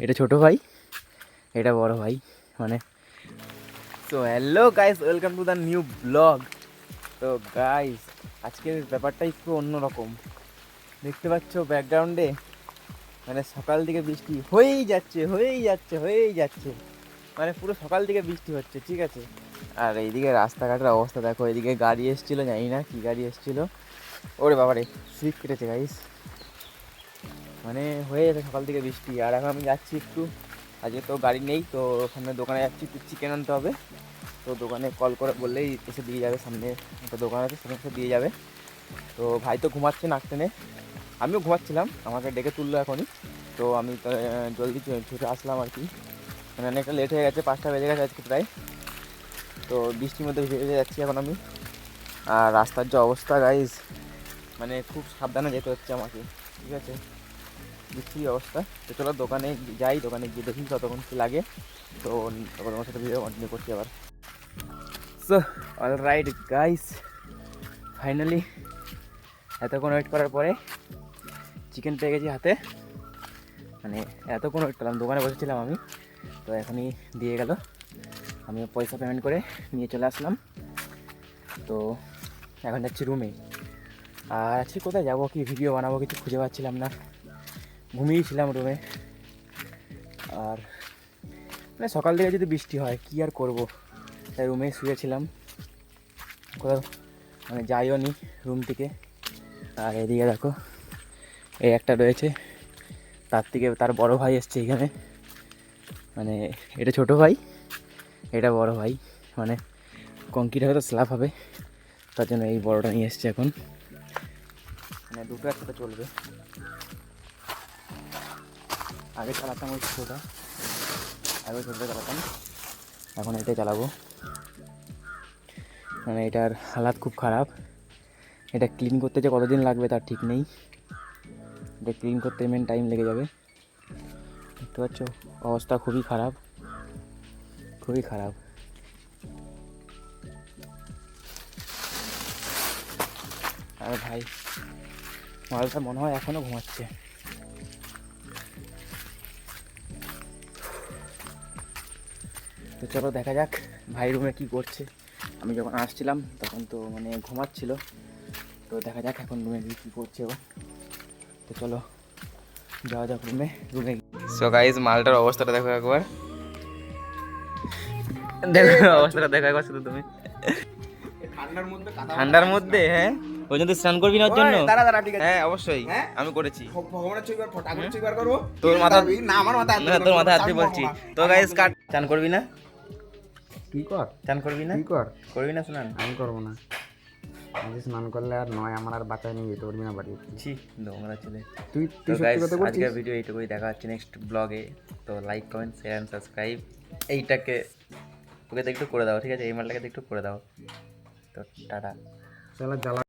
এটা ছোট ভাই, এটা বড় ভাই মানে। So hello guys, welcome to the new blog. তো গাইস, আজকের ব্যাপারটা একটু অন্যরকম। দেখতে পাচ্ছ ব্যাকগ্রাউন্ডে, মানে সকাল থেকে বৃষ্টি হয়েই যাচ্ছে মানে পুরো সকাল থেকে বৃষ্টি হচ্ছে, ঠিক আছে। আর এইদিকে রাস্তাঘাটের অবস্থা দেখো, এইদিকে গাড়ি এসেছিলো, জানি না কি গাড়ি এসেছিলো। ওরে বাবারে, স্লিপ কেটেছে গাইস। মানে হয়ে যাচ্ছে সকাল থেকে বৃষ্টি। আর এখন আমি যাচ্ছি একটু, আজকে তো গাড়ি নেই, তো ওখানে দোকানে যাচ্ছি, একটু চিকেন আনতে হবে। তো দোকানে কল করে বললেই এসে দিয়ে যাবে, সামনে একটা দোকান আছে, সেখানে এসে দিয়ে যাবে। তো ভাই তো ঘুমাচ্ছে নাক টেনে, আমিও ঘুমাচ্ছিলাম, আমাকে ডেকে তুললো এখনই। তো আমি তো জলদি ছুটে আসলাম আর কি, মানে অনেকটা লেট হয়ে গেছে, 5টা বেজে গেছে আজকে প্রায়। তো বৃষ্টির মধ্যে ভেজে যাচ্ছি এখন আমি। আর রাস্তার যে অবস্থা গাইজ, মানে খুব সাবধানে যেতে হচ্ছে আমাকে, ঠিক আছে, বৃষ্টির অবস্থা। তো চলো দোকানে যাই, দোকানে গিয়ে দেখি কতক্ষণ কী লাগে। তো তোমার সাথে ভিডিও কন্টিনিউ করছি আবার। সো অলরাইট গাইস, ফাইনালি এতক্ষণ ওয়েট করার পরে চিকেন পেয়ে গেছি হাতে। মানে এতক্ষণ ওয়েট করলাম, দোকানে বসেছিলাম আমি, তো এখনই দিয়ে গেল। আমি পয়সা পেমেন্ট করে নিয়ে চলে আসলাম। তো এখন যাচ্ছি রুমে। আর আজকে কোথায় যাবো, কি ভিডিও বানাবো, কিছু খুঁজে পাচ্ছিলাম না, ঘুমিয়েছিলাম রুমে। আর মানে সকাল থেকে যদি বৃষ্টি হয় কী আর করবো, তাই রুমে শুয়েছিলাম, কোথাও মানে যাইও নি রুম থেকে। আর এদিকে দেখো, এই একটা রয়েছে, তার থেকে তার বড় ভাই এসছে এখানে। মানে এটা ছোট ভাই, এটা বড় ভাই, মানে কংক্রিট হয়তো স্ল্যাব হবে, তার জন্য এই বড়টা নিয়ে এসছে এখন। মানে দুটো একসাথে চলবে। আগে চালাতাম ওই ছোটোটা, আগে ছোটোটা চালাতাম, এখন এটাই চালাবো। মানে এটার হালাত খুব খারাপ, এটা ক্লিন করতে যে কতদিন লাগবে তার ঠিক নেই। এটা ক্লিন করতে মেন টাইম লেগে যাবে। দেখতে পাচ্ছ অবস্থা খুবই খারাপ, খুবই খারাপ। আর ভাই মালটা মনে হয় এখনও ঘুমাচ্ছে। তো চলো দেখা যাক ভাই রুমে কী করছে। আমি যখন আসছিলাম তখন তো মানে ঘুমাচ্ছিল, তো দেখা যাক এখন রুমে গিয়ে কী করছে ও। তো চলো যাওয়া যাক রুমে। সো গাইস, মালটার অবস্থাটা দেখো একবার, দেখো অবস্থাটা দেখো একবার শুধু তুমি। ঠান্ডার মধ্যে হ্যাঁ, ওই জন্য স্নান করবি না ওর জন্য? হ্যাঁ অবশ্যই, আমি করেছি। তোর মাথা না, আমার মাথা না, তোর মাথা হাত দিয়ে বলছি। তো গাইস কাট, চান করবি না? কি কর, চান করবি না? কি কর, করবি না স্নান? আমি করবো না। আমি স্নান করলে আর নয়, আমার আর বাঁচায় নিয়ে যেতে পারবি না বাড়ি। ছি, নোংরা ছেলে। তুই তো তুই সত্যি গাইস, কথা বলছিস। আজকের ভিডিও এইটুকুই, দেখা হচ্ছে নেক্সট ব্লগে। তো like comment share and subscribe. এইটাকে ওকে তো একটু করে দাও, ঠিক আছে, এই মালটাকে তো একটু করে দাও। তো টাটা। চলো জ্বালা।